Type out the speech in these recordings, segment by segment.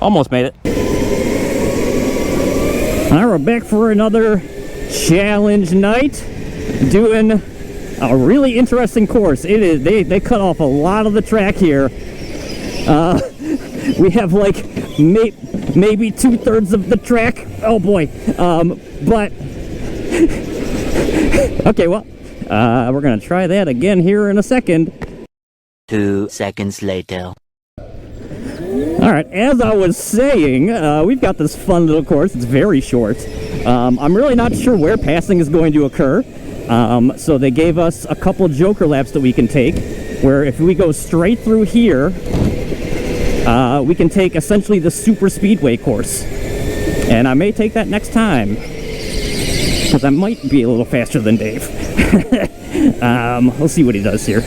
Almost made it. All right, we're back for another challenge night. Doing a really interesting course. It is. They cut off a lot of the track here. We have like maybe 2/3 of the track. Oh boy. But okay, well, we're gonna try that again here in a second. 2 seconds later. All right, as I was saying, we've got this fun little course. It's very short. I'm really not sure where passing is going to occur. So they gave us a couple joker laps that we can take, where if we go straight through here, we can take essentially the super speedway course. And I may take that next time, because I might be a little faster than Dave. We'll see what he does here.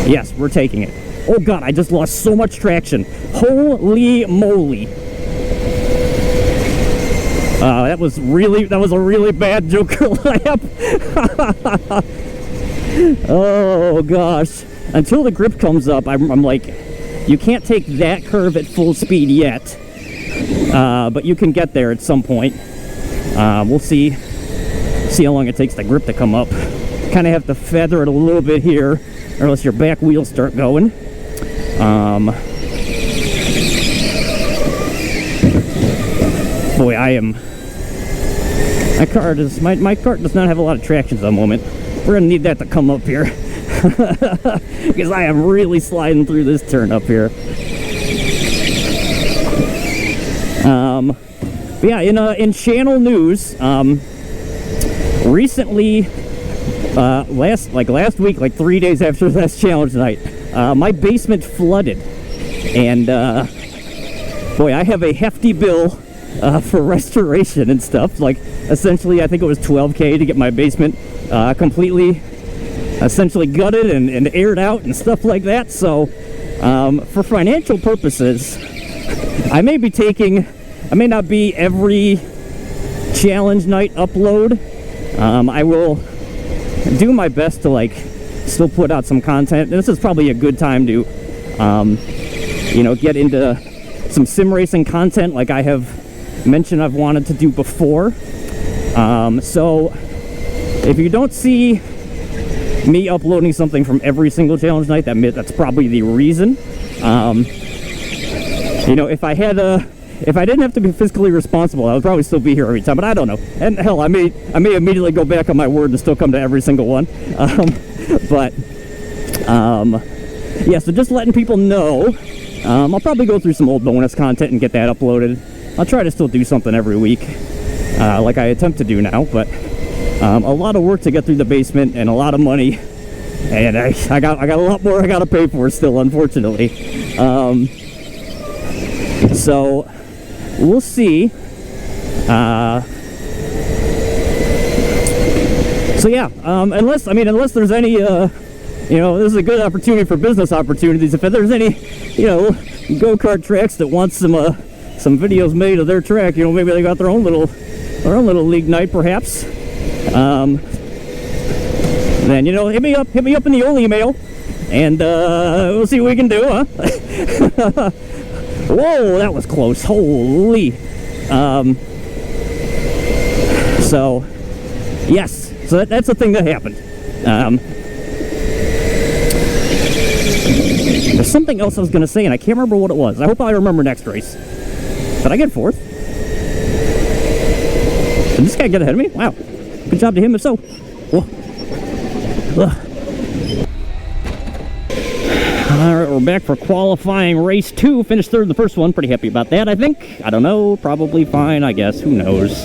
Yes, we're taking it. Oh god, I just lost so much traction. Holy moly. That was a really bad joker lap. Oh gosh. Until the grip comes up, I'm like, you can't take that curve at full speed yet. But you can get there at some point. We'll see how long it takes the grip to come up. Kind of have to feather it a little bit here, or else your back wheels start going. Boy, my cart does not have a lot of traction at the moment. We're gonna need that to come up here. Because I am really sliding through this turn up here. But yeah, in channel news, recently, last week, like 3 days after last challenge night, my basement flooded, and boy, I have a hefty bill for restoration and stuff. Like, essentially, I think it was $12K to get my basement completely, essentially gutted and aired out and stuff like that. So, for financial purposes, I may not be every challenge night upload. I will do my best to still put out some content. And this is probably a good time to get into some sim racing content like I have mentioned I've wanted to do before. So if you don't see me uploading something from every single challenge night, that's probably the reason. If I didn't have to be fiscally responsible, I would probably still be here every time, but I don't know. And hell, I may immediately go back on my word and still come to every single one. Yeah, so just letting people know, I'll probably go through some old bonus content and get that uploaded. I'll try to still do something every week, like I attempt to do now, but a lot of work to get through the basement and a lot of money, and I got a lot more I gotta pay for still, unfortunately. So we'll see. So yeah, unless there's any, this is a good opportunity for business opportunities. If there's any, go-kart tracks that want some videos made of their track, maybe they got their own little league night, perhaps. Then hit me up in the old email, and we'll see what we can do, huh? Whoa, that was close. Holy. So, yes. So that's the thing that happened. There's something else I was going to say, and I can't remember what it was. I hope I remember next race. Did I get fourth? Did this guy get ahead of me? Wow. Good job to him, if so. Whoa. Ugh. Alright, we're back for qualifying race 2. Finished third in the first one. Pretty happy about that, I think. I don't know. Probably fine, I guess. Who knows?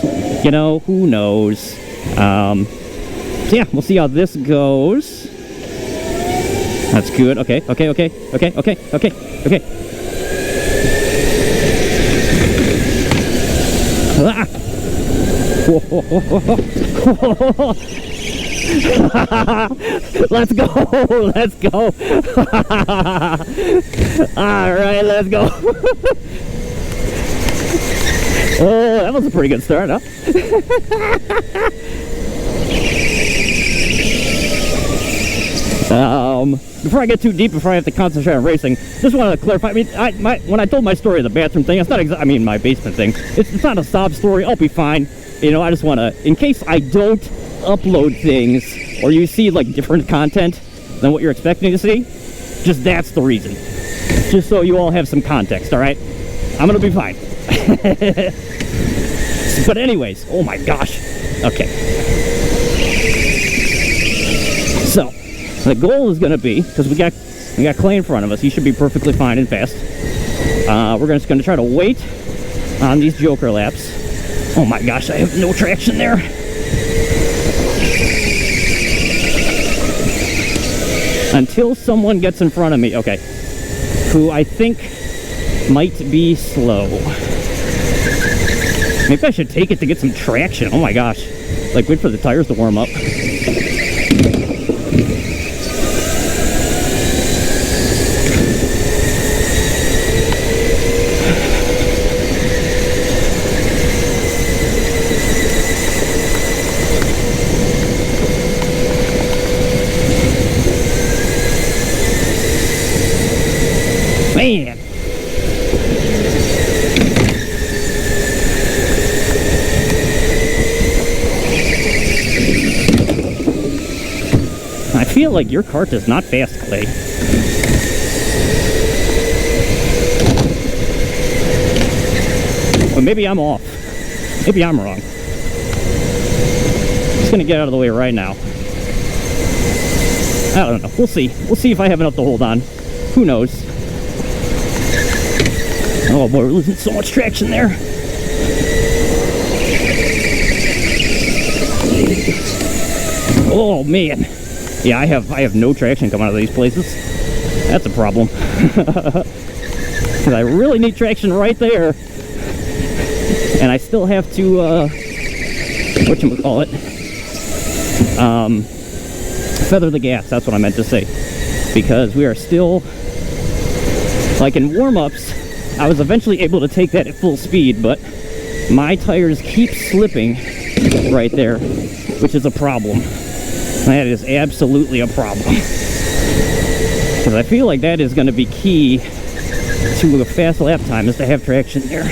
Who knows? So yeah, we'll see how this goes. That's good. Okay. Ah! Let's go. All right, let's go. Oh, that was a pretty good start, huh? Before I get too deep, before I have to concentrate on racing, just wanted to clarify. I mean, when I told my story of the bathroom thing, it's not I mean, my basement thing. It's not a sob story. I'll be fine. You know, I just want to, in case I don't upload things, or you see like different content than what you're expecting to see, just that's the reason. Just so you all have some context, all right? I'm gonna be fine. But anyways, oh my gosh. Okay. So the goal is gonna be, because we got Clay in front of us, he should be perfectly fine and fast. We're just gonna try to wait on these joker laps. Oh my gosh, I have no traction there. Until someone gets in front of me, okay, who I think might be slow. Maybe I should take it to get some traction. Oh my gosh. Like, wait for the tires to warm up. Man. I feel like your kart is not fast, Clay. But maybe I'm off. Maybe I'm wrong. Just gonna get out of the way right now. I don't know. We'll see. We'll see if I have enough to hold on. Who knows? Oh boy, we're losing so much traction there. Oh man. Yeah, I have no traction coming out of these places. That's a problem. Because I really need traction right there. And I still have to, whatchamacallit? Feather the gas, that's what I meant to say. Because we are still, like in warm-ups, I was eventually able to take that at full speed, but my tires keep slipping right there, which is a problem. That is absolutely a problem. Because I feel like that is going to be key to a fast lap time, is to have traction there.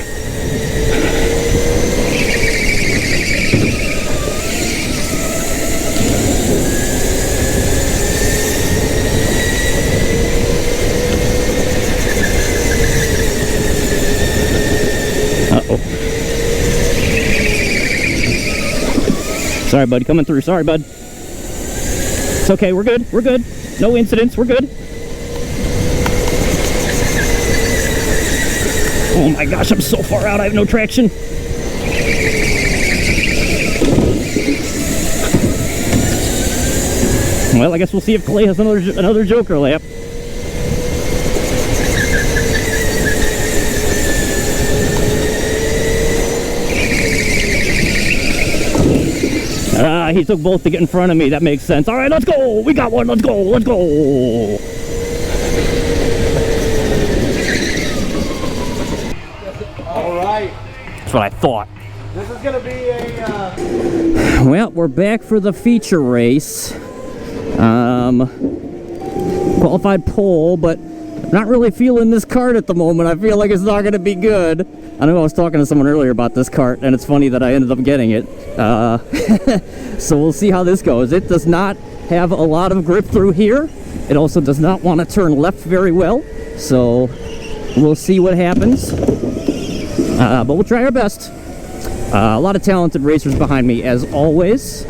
Sorry, bud. Coming through. Sorry, bud. It's okay. We're good. We're good. No incidents. We're good. Oh my gosh, I'm so far out. I have no traction. Well, I guess we'll see if Clay has another joker lap. He took both to get in front of me. That makes sense. All right, let's go. We got one. Let's go. Let's go. All right. That's what I thought. This is going to be a... Well, we're back for the feature race. Qualified pole, but not really feeling this kart at the moment. I feel like it's not going to be good. I know I was talking to someone earlier about this kart, and it's funny that I ended up getting it. So we'll see how this goes. It does not have a lot of grip through here. It also does not want to turn left very well. So we'll see what happens. But we'll try our best. A lot of talented racers behind me, as always.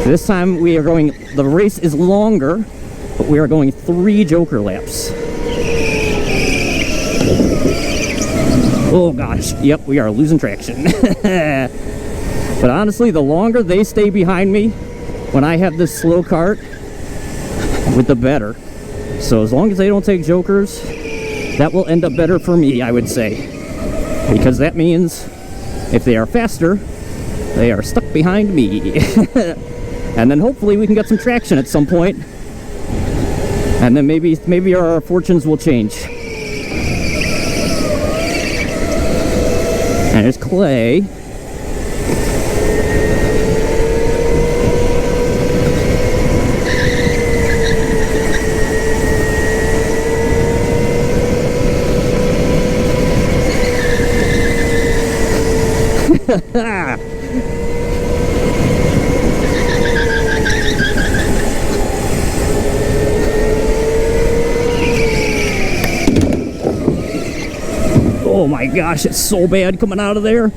This time we are going... The race is longer, but we are going 3 joker laps. Oh gosh, yep, we are losing traction. But honestly, the longer they stay behind me when I have this slow kart, with the better. So as long as they don't take jokers, that will end up better for me, I would say. Because that means if they are faster, they are stuck behind me. And then hopefully we can get some traction at some point. And then maybe our fortunes will change. And there's Clay. Oh my gosh, it's so bad coming out of there.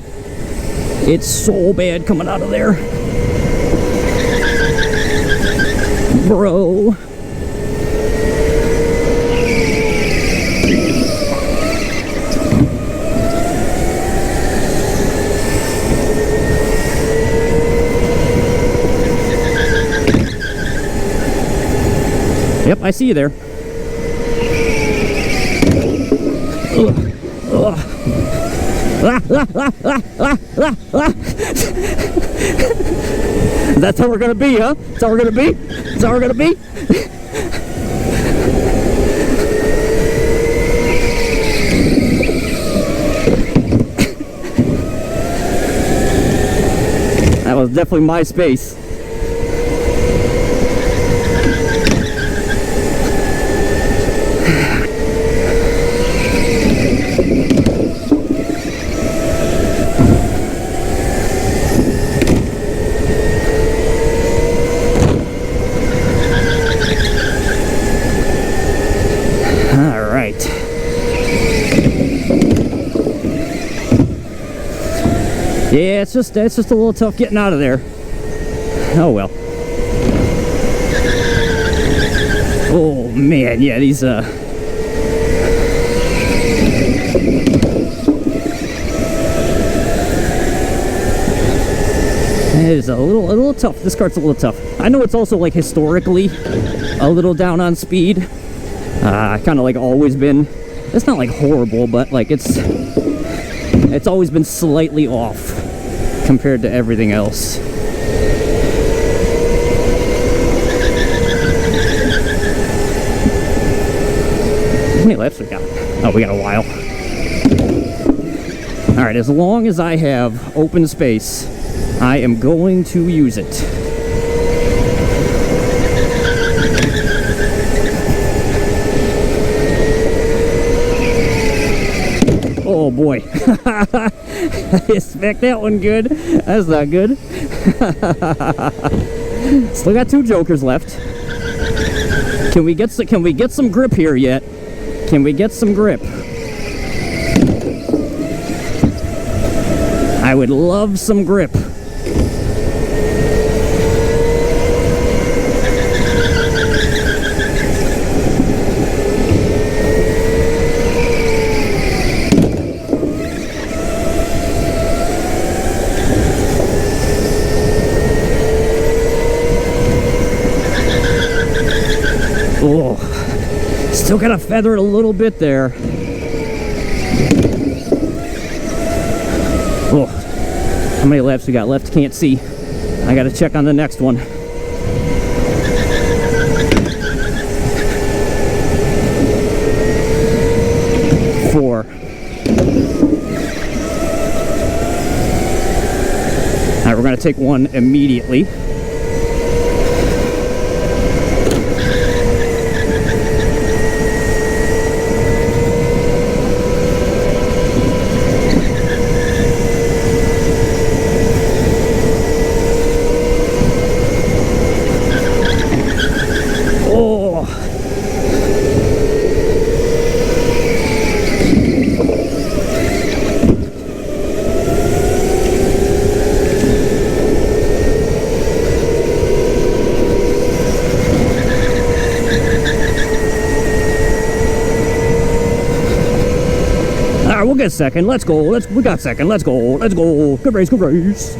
It's so bad coming out of there. Bro. Yep, I see you there. That's how we're gonna be, huh? That's how we're gonna be? That's how we're gonna be? That was definitely my space. Yeah, it's just a little tough getting out of there. Oh well. Oh man, yeah, these it is a little tough. This kart's a little tough. I know it's also like historically a little down on speed. Kind of like always been. It's not like horrible, but like it's always been slightly off compared to everything else. How many laps we got? Oh, we got a while. Alright, as long as I have open space, I am going to use it. Oh boy. I smacked that one good. That's not good. Still got 2 jokers left. Can we get some grip here yet? Can we get some grip? I would love some grip. Oh, still gotta feather it a little bit there. Oh, how many laps we got left? Can't see. I gotta check on the next one. Four. All right, we're gonna take one immediately. We'll get second. Let's go. We got second. Let's go. Let's go. Good race. Good race.